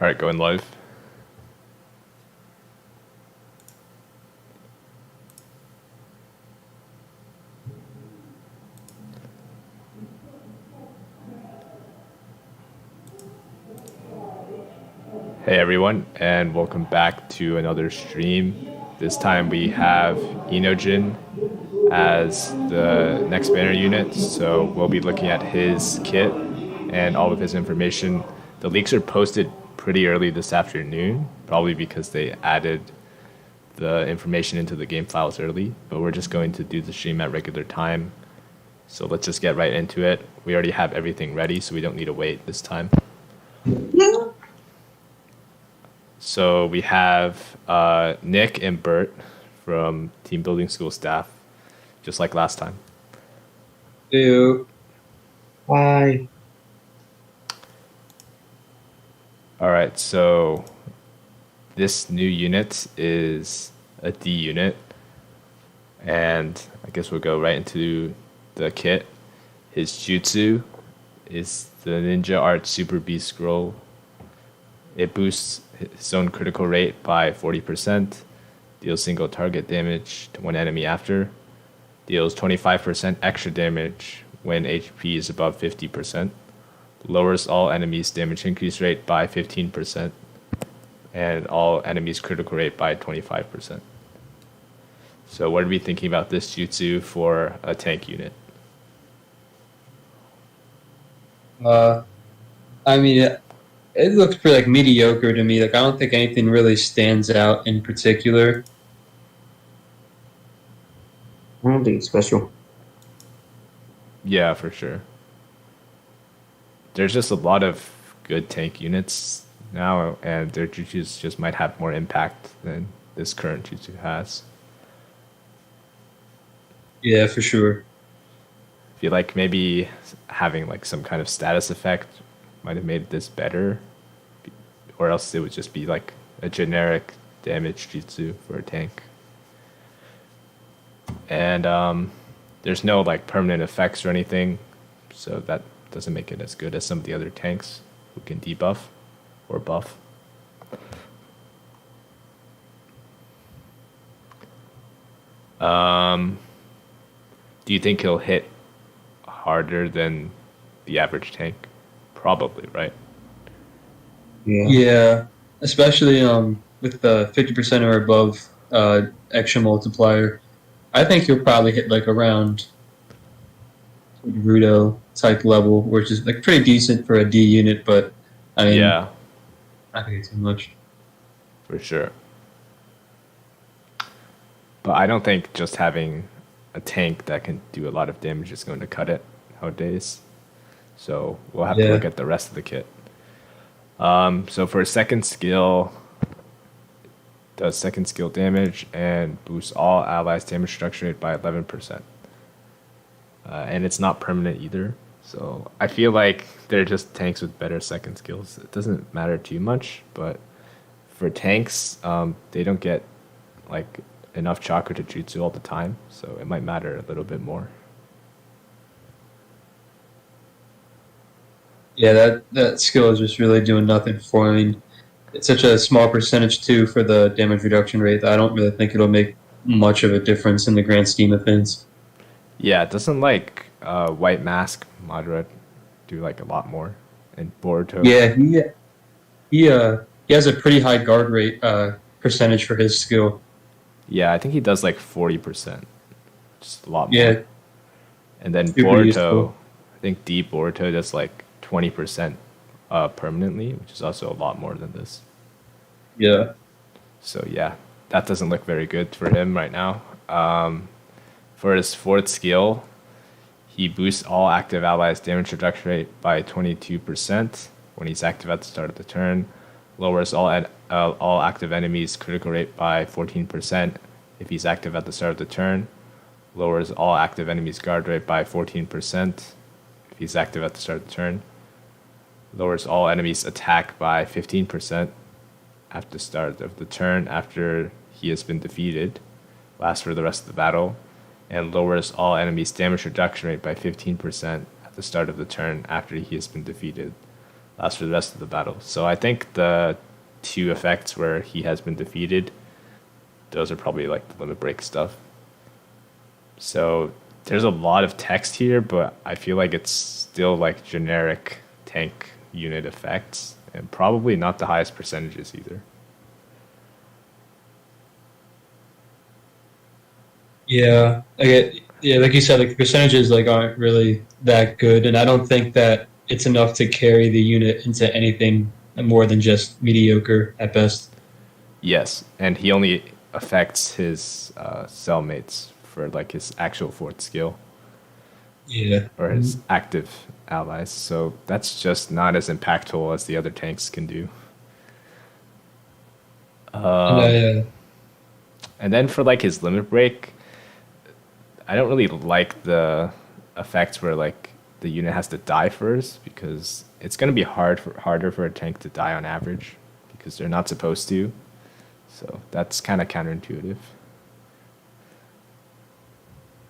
All right, going live. Hey everyone, and welcome back to another stream. This time we have Inojin as the next banner unit, so we'll be looking at his kit and all of his information. The leaks are posted pretty early this afternoon, probably because they added the information into the game files early, but we're just going to do the stream at regular time. So let's just get right into it. We already have everything ready, so we don't need to wait this time. So we have Nick and Bert from Team Building School staff, just like last time. Ew. Why? All right, so this new unit is a D unit, and I guess we'll go right into the kit. His jutsu is the Ninja Art Super Beast Scroll. It boosts his own critical rate by 40%, deals single target damage to one enemy after, deals 25% extra damage when HP is above 50%, lowers all enemies' damage increase rate by 15%, and all enemies' critical rate by 25%. So what are we thinking about this jutsu for a tank unit? I mean, it looks pretty like mediocre to me. Like I don't think anything really stands out in particular. I don't think it's special. Yeah, for sure. There's just a lot of good tank units now, and their jutsus just might have more impact than this current jutsu has. Yeah, for sure. I feel like maybe having like some kind of status effect might have made this better, or else it would just be like a generic damage jutsu for a tank. And there's no like permanent effects or anything, so that doesn't make it as good as some of the other tanks who can debuff or buff. Do you think he'll hit harder than the average tank? Probably, right? Yeah. Yeah, especially with the 50% or above extra multiplier. I think you'll probably hit like around Rudo type level, which is like pretty decent for a D unit, but I mean, Yeah, I think it's too much. for sure. But I don't think just having a tank that can do a lot of damage is going to cut it nowadays. So we'll have to Yeah. look at the rest of the kit. So for a second skill, does second skill damage and boosts all allies' damage structure rate by 11%. And it's not permanent either. So I feel like they're just tanks with better second skills. It doesn't matter too much, but for tanks, they don't get like enough chakra to jutsu all the time, so it might matter a little bit more. Yeah, that skill is just really doing nothing for me. I mean, it's such a small percentage too for the damage reduction rate that I don't really think it'll make much of a difference in the grand scheme of things. Yeah, it doesn't like White Mask Madara do like a lot more, and Boruto. Yeah, he has a pretty high guard rate percentage for his skill. Yeah, I think he does like 40%, just a lot more. Yeah, And then super Boruto, useful. I think D Boruto does like 20% permanently, which is also a lot more than this. Yeah, So yeah, that doesn't look very good for him right now. For his fourth skill, he boosts all active allies' damage reduction rate by 22% when he's active at the start of the turn. Lowers all active enemies' critical rate by 14% if he's active at the start of the turn. Lowers all active enemies' guard rate by 14% if he's active at the start of the turn. Lowers all enemies' attack by 15% at the start of the turn after he has been defeated. Lasts for the rest of the battle. And lowers all enemies' damage reduction rate by 15% at the start of the turn after he has been defeated. lasts for the rest of the battle. So I think the two effects where he has been defeated, those are probably like the limit break stuff. So there's a lot of text here, but I feel like it's still like generic tank unit effects and probably not the highest percentages either. Yeah, yeah, like you said, like the percentages like aren't really that good, and I don't think that it's enough to carry the unit into anything more than just mediocre at best. Yes, and he only affects his cellmates for like his actual fourth skill Yeah. or his active allies. So that's just not as impactful as the other tanks can do. And And then for like his limit break, I don't really like the effects where like the unit has to die first because it's going to be harder for a tank to die on average because they're not supposed to. So that's kind of counterintuitive.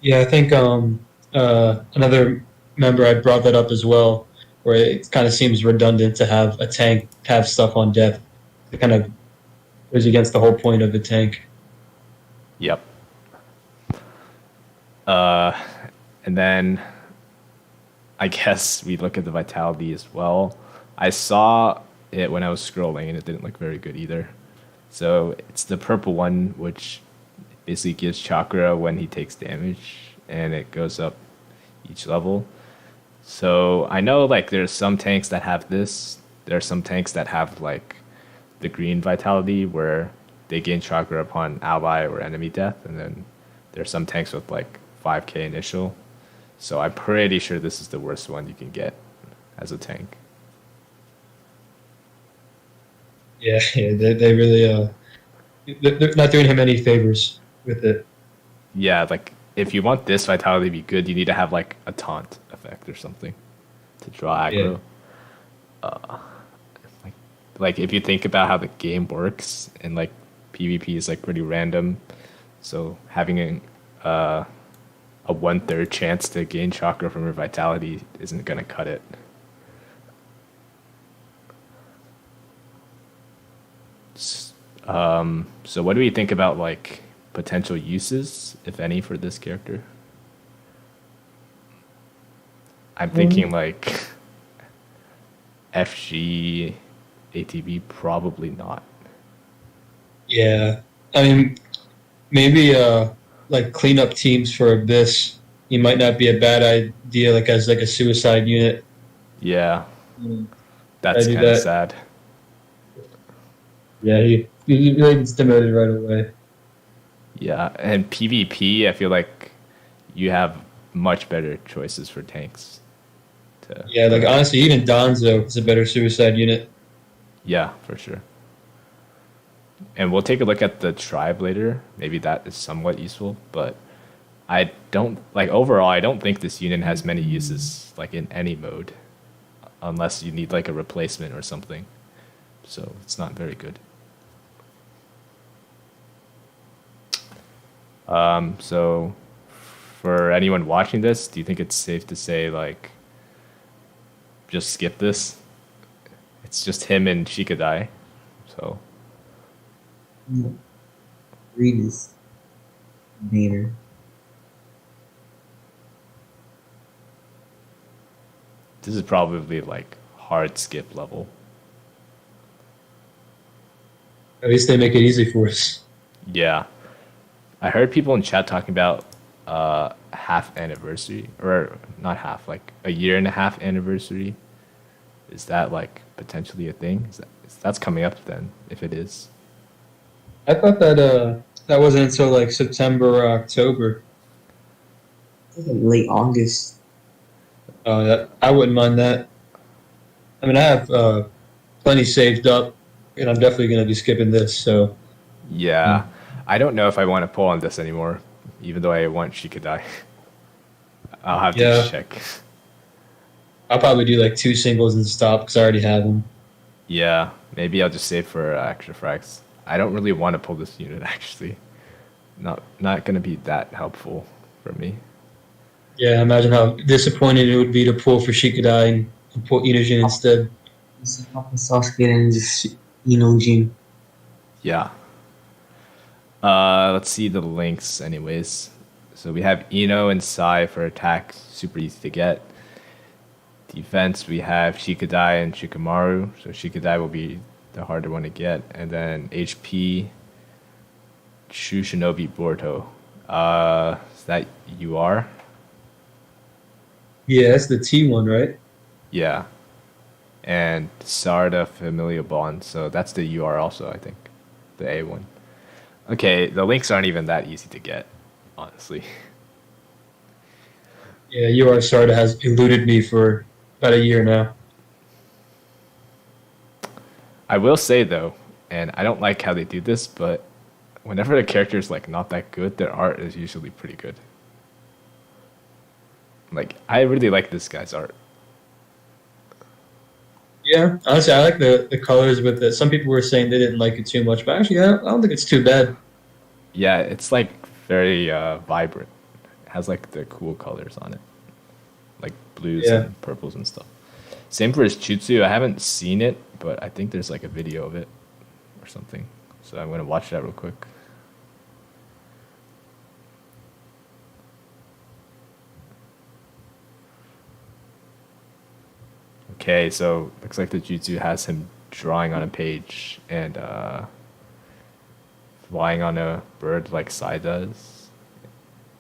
yeah, I think another member I brought that up as well, where it kind of seems redundant to have a tank have stuff on death. It kind of goes against the whole point of the tank. Yep. And then I guess we look at the vitality as well. I saw it when I was scrolling and it didn't look very good either. So it's the purple one, which basically gives chakra when he takes damage and it goes up each level. So I know like there's some tanks that have this. There are some tanks that have like the green vitality where they gain chakra upon ally or enemy death, and then there's some tanks with like 5k initial. So I'm pretty sure this is the worst one you can get as a tank. Yeah, yeah, they really they're not doing him any favors with it. Yeah, like if you want this vitality to be good, you need to have like a taunt effect or something to draw Yeah. aggro. Like, like if you think about how the game works and like PvP is like pretty random, so having a 1/3 chance to gain chakra from your vitality isn't gonna cut it. So what do we think about like potential uses, if any, for this character? I'm thinking like FG, ATB, probably not. Yeah, I mean, maybe like clean up teams for Abyss. He might not be a bad idea, like as like a suicide unit. Yeah, I that's do kind of that. sad. Yeah, he really gets demoted right away. Yeah, and PvP, I feel like you have much better choices for tanks to Yeah, put like up. honestly, even Donzo is a better suicide unit. Yeah, for sure. And we'll take a look at the tribe later. Maybe that is somewhat useful, but I don't like overall. I don't think this unit has many uses like in any mode, unless you need like a replacement or something. So it's not very good. So for anyone watching this, do you think it's safe to say like just skip this? It's just him and Shikadai. So Read this later. this is probably like hard skip level. At least they make it easy for us. Yeah. I heard people in chat talking about half anniversary or not half, like a year and a half anniversary. Is that like potentially a thing? That's coming up then, if it is. I thought that that wasn't until like September or October. Like late August. That I wouldn't mind that. I mean, I have plenty saved up, and I'm definitely going to be skipping this. So Yeah. I don't know if I want to pull on this anymore, even though I want Shikadai. I'll have to yeah, check. I'll probably do like two singles and stop because I already have them. Yeah, maybe I'll just save for extra frags. I don't really want to pull this unit actually. Not gonna be that helpful for me. Yeah, imagine how disappointed it would be to pull for Shikadai and pull Inojin instead. It's a Papa Sasuke and just Inojin. Yeah. Let's see the links, anyways. So we have Ino and Sai for attack, super easy to get. Defense, we have Shikadai and Shikamaru. So Shikadai will be the harder one to get. And then HP, Shu Shinobi Boruto. Is that UR? Yeah, that's the T one, right? Yeah. And Sarda Familial Bond. So that's the UR also, I think. The A one. Okay, the links aren't even that easy to get, honestly. Yeah, UR Sarda has eluded me for about a year now. I will say though, and I don't like how they do this, but whenever the character is like not that good, their art is usually pretty good. Like I really like this guy's art. Yeah, honestly, I like the colors with it. Some people were saying they didn't like it too much, but actually, I don't think it's too bad. Yeah, it's like very vibrant. It has like the cool colors on it, like blues Yeah. and purples and stuff. Same for his jutsu. I haven't seen it, but I think there's like a video of it or something. So I'm gonna watch that real quick. Okay, so looks like the jutsu has him drawing on a page and flying on a bird like Sai does.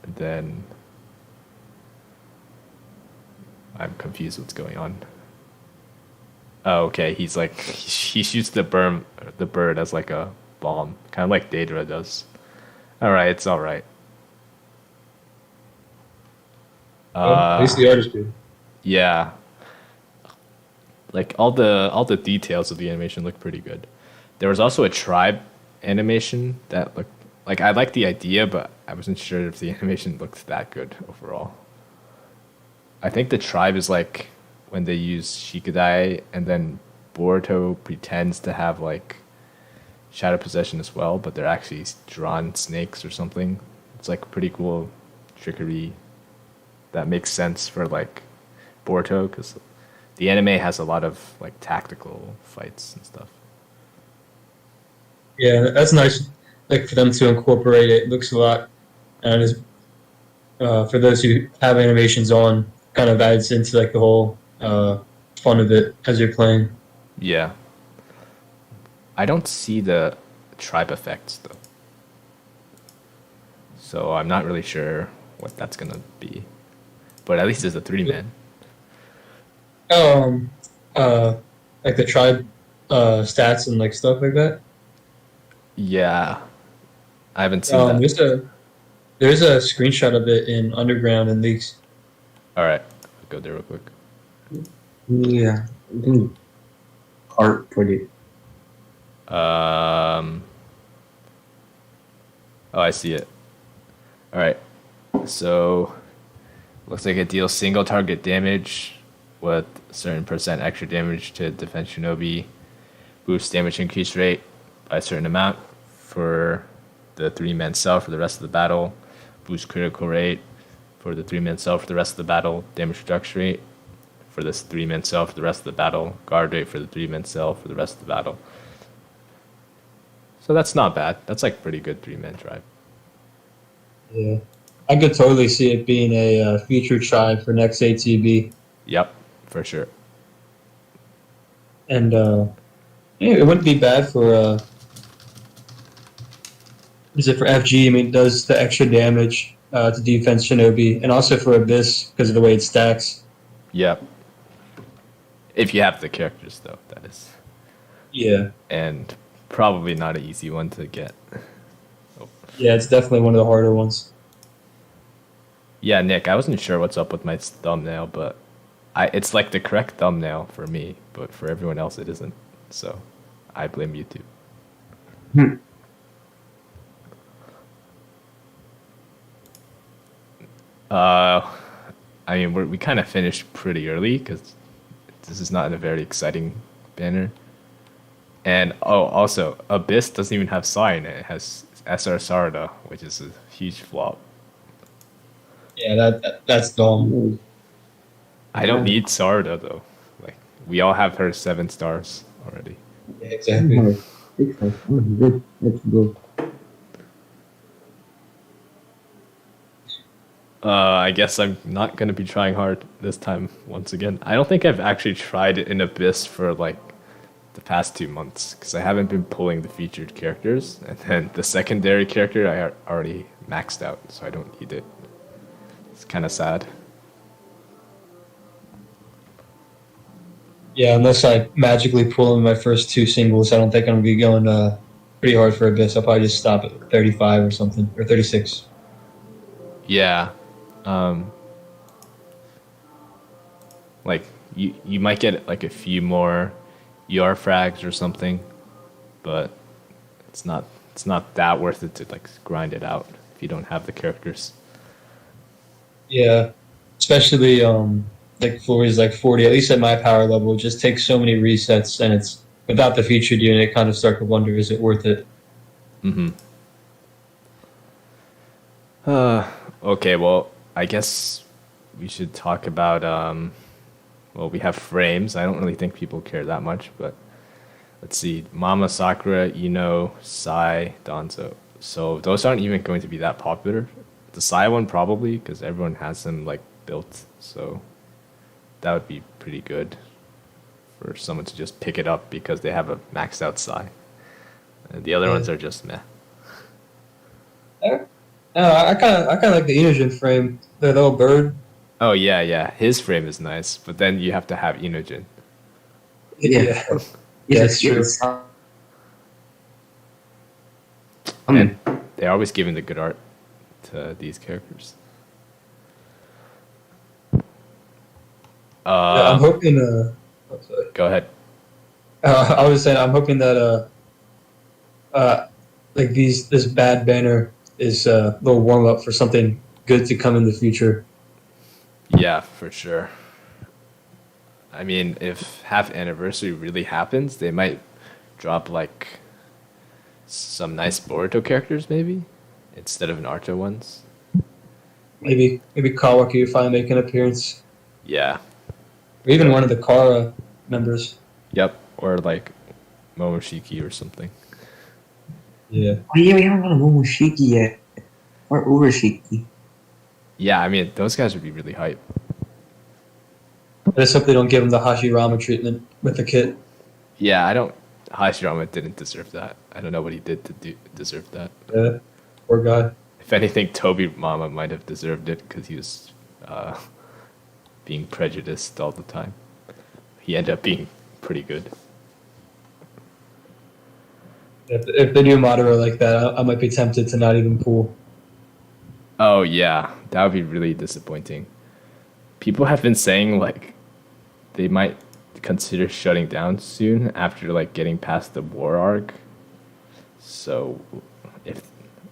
And then I'm confused what's going on. Oh, okay. He's like he shoots the bird as like a bomb, kind of like Daedra does. All right, it's all right. Well, at least the art is good. Yeah, like all the details of the animation look pretty good. There was also a tribe animation that looked like I liked the idea, but I wasn't sure if the animation looked that good overall. I think the tribe is like when they use Shikadai and then Boruto pretends to have like shadow possession as well, but they're actually drawn snakes or something. It's like pretty cool trickery that makes sense for like Boruto because the anime has a lot of like tactical fights and stuff. Yeah, that's nice. Like for them to incorporate it, looks a lot, and it's, for those who have animations on, kind of adds into like the whole fun of it as you're playing. Yeah, I don't see the tribe effects though, so I'm not really sure what that's gonna be. But at least it's a three man. Um, uh, like the tribe stats and like stuff like that. Yeah, I haven't seen that. There's a screenshot of it in Underground and Leaks. All right, I'll go there real quick. Yeah, I think Art put it. Um, oh, I see it. All right, so looks like it deals single target damage with a certain percent extra damage to defense shinobi, boosts damage increase rate by a certain amount for the three-man cell for the rest of the battle, boosts critical rate for the three-man cell for the rest of the battle, damage reduction rate for this three-man cell for the rest of the battle, guard rate for the three-man cell for the rest of the battle. So that's not bad. That's like pretty good three-man drive. Yeah, I could totally see it being a featured tribe for next ATB, Yep, for sure. and yeah, it wouldn't be bad for. Is it for FG? I mean, it does the extra damage to defense Shinobi, and also for Abyss because of the way it stacks. Yep. If you have the characters, though, that is. Yeah, And probably not an easy one to get. yeah, it's definitely one of the harder ones. Yeah, Nick, I wasn't sure what's up with my thumbnail, but it's like the correct thumbnail for me, but for everyone else it isn't. So I blame YouTube. Hmm. Uh, I mean, we kind of finished pretty early because this is not a very exciting banner. And oh, also, Abyss doesn't even have sign. It has SR Sarda, which is a huge flop. Yeah, that's dumb. Ooh, I don't yeah. need Sarda though. Like We all have her 7 stars already. Yeah, I'm exactly. hard. 6 stars. Oh, good. Let's go. I guess I'm not gonna be trying hard this time once again. I don't think I've actually tried in Abyss for like the past 2 months because I haven't been pulling the featured characters, and then the secondary character already maxed out, so I don't need it. It's kind of sad. Yeah, unless I magically pull in my first two singles, I don't think I'm gonna be going pretty hard for Abyss. I'll probably just stop at 35 or something, or 36. Yeah, um, like you might get like a few more ER frags or something, but it's not that worth it to like grind it out if you don't have the characters. Yeah, especially like floors like 40. At least at my power level, it just takes so many resets, and it's without the featured unit. Kind of start to wonder, is it worth it? Mm-hmm. Okay, well, I guess we should talk about well, we have frames. I don't really think people care that much, but let's see. Mama, Sakura, Ino, Sai, Danzo. So those aren't even going to be that popular. The Sai one probably because everyone has them like built. So that would be pretty good for someone to just pick it up because they have a maxed out Sai. And the other Yeah. ones are just meh. I kind of like the Inojin frame, the little bird. Oh yeah, yeah. His frame is nice, but then you have to have Inojin. Yeah. Yeah, Yes, that's true. And they're always giving the good art to these characters. Yeah, I'm hoping. I'm sorry. Go ahead. I was saying I'm hoping that like this bad banner is a little warm up for something good to come in the future. Yeah, for sure. I mean, if half anniversary really happens, they might drop like some nice Boruto characters, maybe instead of Naruto ones. Maybe Kawaki will finally make an appearance, Yeah. or even one of the Kara members. Yep. Or like Momoshiki or something. Yeah, Oh, yeah, we haven't got a Momoshiki yet. Or Urashiki. Yeah, I mean, those guys would be really hype. I just hope they don't give him the Hashirama treatment with the kit. Yeah, I don't. Hashirama didn't deserve that. I don't know what he did to deserve that. Yeah, poor guy. If anything, Toby Mama might have deserved it because he was being prejudiced all the time. He ended up being pretty good. If they do Madara like that, I might be tempted to not even pull. Oh yeah, that would be really disappointing. People have been saying like they might consider shutting down soon after like getting past the war arc. So if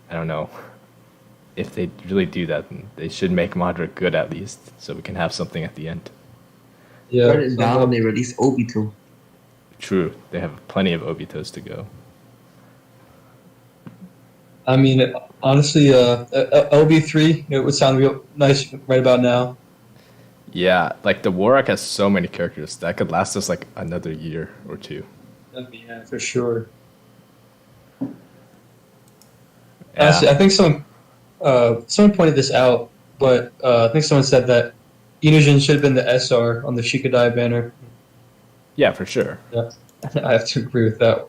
I don't know if they really do that, then they should make Madara good at least, so we can have something at the end. Yeah, Shut it down, they released Obito. True, they have plenty of Obitos to go. I mean, honestly, LB3 it would sound real nice right about now. Yeah, like the war arc has so many characters that could last us like another year or two. Yeah, for sure. Yeah. Honestly, I think someone pointed this out, but I think someone said that Inojin should have been the SR on the Shikadai banner. Yeah, for sure. Yeah, I have to agree with that.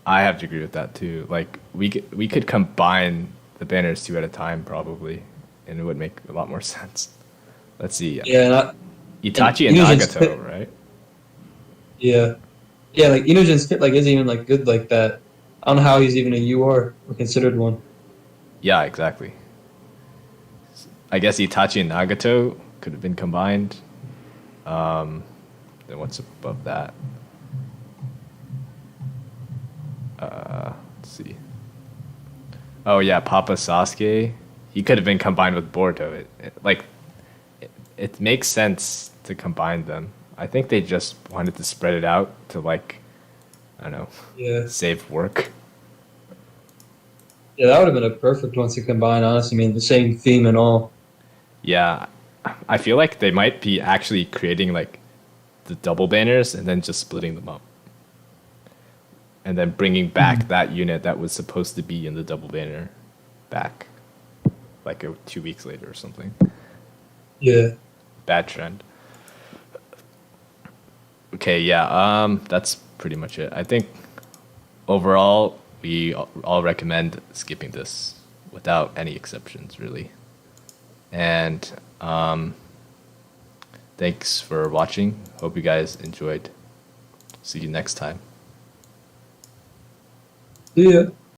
I have to agree with that too. Like we could combine the banners 2 at a time probably, and it would make a lot more sense. Let's see. Yeah, Itachi and Inojin's Nagato, fit- right? yeah, like Inojin's fit like isn't even like good like that. I don't know how he's even a UR or considered one. Yeah, exactly. I guess Itachi and Nagato could have been combined. Then what's above that? Let's see. Oh yeah, Papa Sasuke. He could have been combined with Boruto. It makes sense to combine them. I think they just wanted to spread it out to like, I don't know, Yeah, save work. yeah, that would have been a perfect one to combine. Honestly, I mean the same theme and all. Yeah, I feel like they might be actually creating like the double banners and then just splitting them up. And then bringing back that unit that was supposed to be in the double banner back like 2 weeks later or something. Yeah. Bad trend. Okay, yeah, that's pretty much it. I think overall we all recommend skipping this without any exceptions, really. And thanks for watching. Hope you guys enjoyed. See you next time. Yeah.